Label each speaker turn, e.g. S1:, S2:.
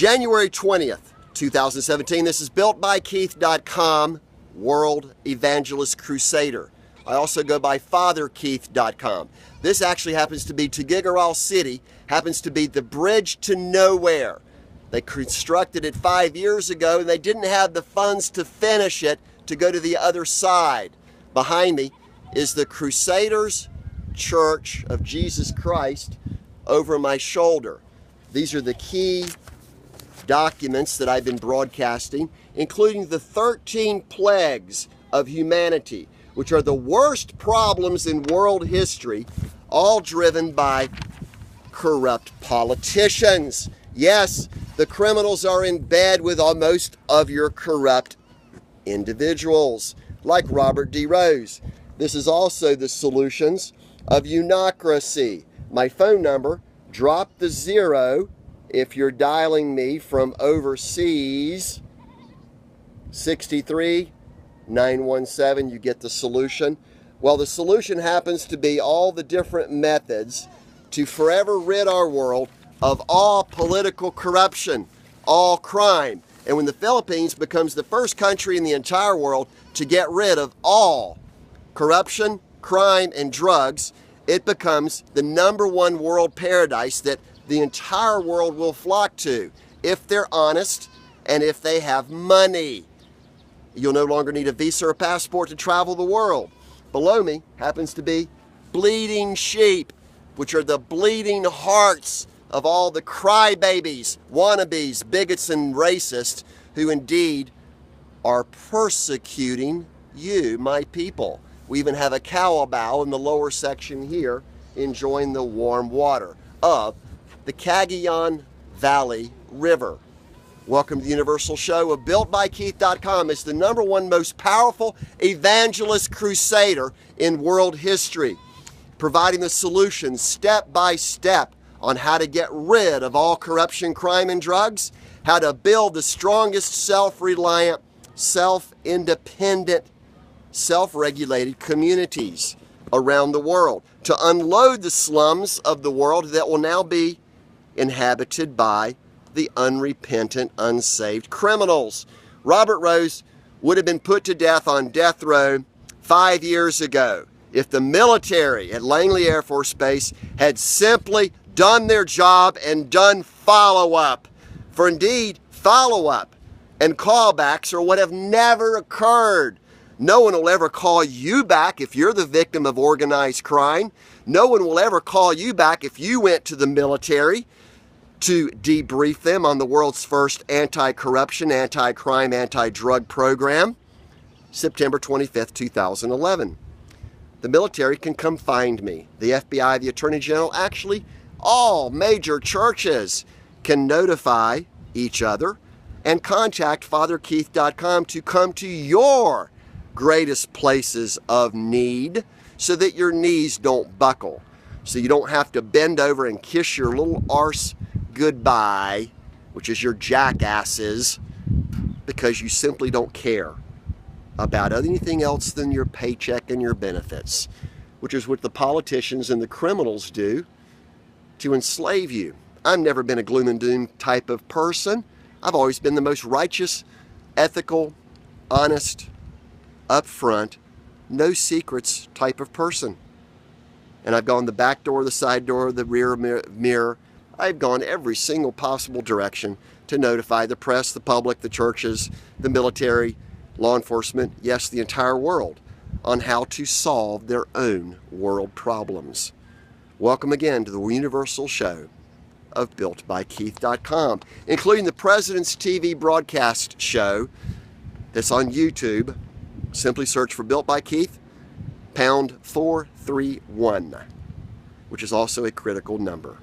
S1: January 20th, 2017. This is BuiltByKeith.com, World Evangelist Crusader. I also go by FatherKeith.com. This actually happens to be Tugigarao City, happens to be the bridge to nowhere. They constructed it 5 years ago, and they didn't have the funds to finish it to go to the other side. Behind me is the Crusaders Church of Jesus Christ over my shoulder. These are the key documents that I've been broadcasting, including the 13 plagues of humanity, which are the worst problems in world history, all driven by corrupt politicians. Yes, the criminals are in bed with most of your corrupt individuals, like Robert D. Rose. This is also the solutions of UNIocracy. My phone number, drop the 0 if you're dialing me from overseas. 63917, you get the solution. Well, the solution happens to be all the different methods to forever rid our world of all political corruption, all crime. And when the Philippines becomes the first country in the entire world to get rid of all corruption, crime, and drugs, it becomes the #1 world paradise that the entire world will flock to if they're honest and if they have money. You'll no longer need a visa or passport to travel the world. Below me happens to be bleeding sheep, which are the bleeding hearts of all the crybabies, wannabes, bigots, and racists who indeed are persecuting you, my people. We even have a cowabell in the lower section here enjoying the warm water of the Cagayan Valley River. Welcome to the Universal Show of BuiltByKeith.com. It's the #1 most powerful evangelist crusader in world history, providing the solutions step by step on how to get rid of all corruption, crime, and drugs, how to build the strongest self-reliant, self-independent, self-regulated communities around the world, to unload the slums of the world that will now be inhabited by the unrepentant, unsaved criminals. Robert Rose would have been put to death on death row 5 years ago if the military at Langley Air Force Base had simply done their job and done follow-up. For indeed, follow-up and callbacks are what have never occurred. No one will ever call you back if you're the victim of organized crime. No one will ever call you back if you went to the military to debrief them on the world's first anti-corruption, anti-crime, anti-drug program, September 25th, 2011. The military can come find me. The FBI, the Attorney General, actually all major churches can notify each other and contact FatherKeith.com to come to your greatest places of need so that your knees don't buckle, so you don't have to bend over and kiss your little arse goodbye, which is your jackasses, because you simply don't care about anything else than your paycheck and your benefits, which is what the politicians and the criminals do to enslave you. I've never been a gloom and doom type of person. I've always been the most righteous, ethical, honest, upfront, no secrets type of person. And I've gone the back door, the side door, the rear mirror. I've gone every single possible direction to notify the press, the public, the churches, the military, law enforcement, yes, the entire world, on how to solve their own world problems. Welcome again to the Universal Show of BuiltByKeith.com, including the President's TV broadcast show that's on YouTube. Simply search for Built by Keith, #431, which is also a critical number.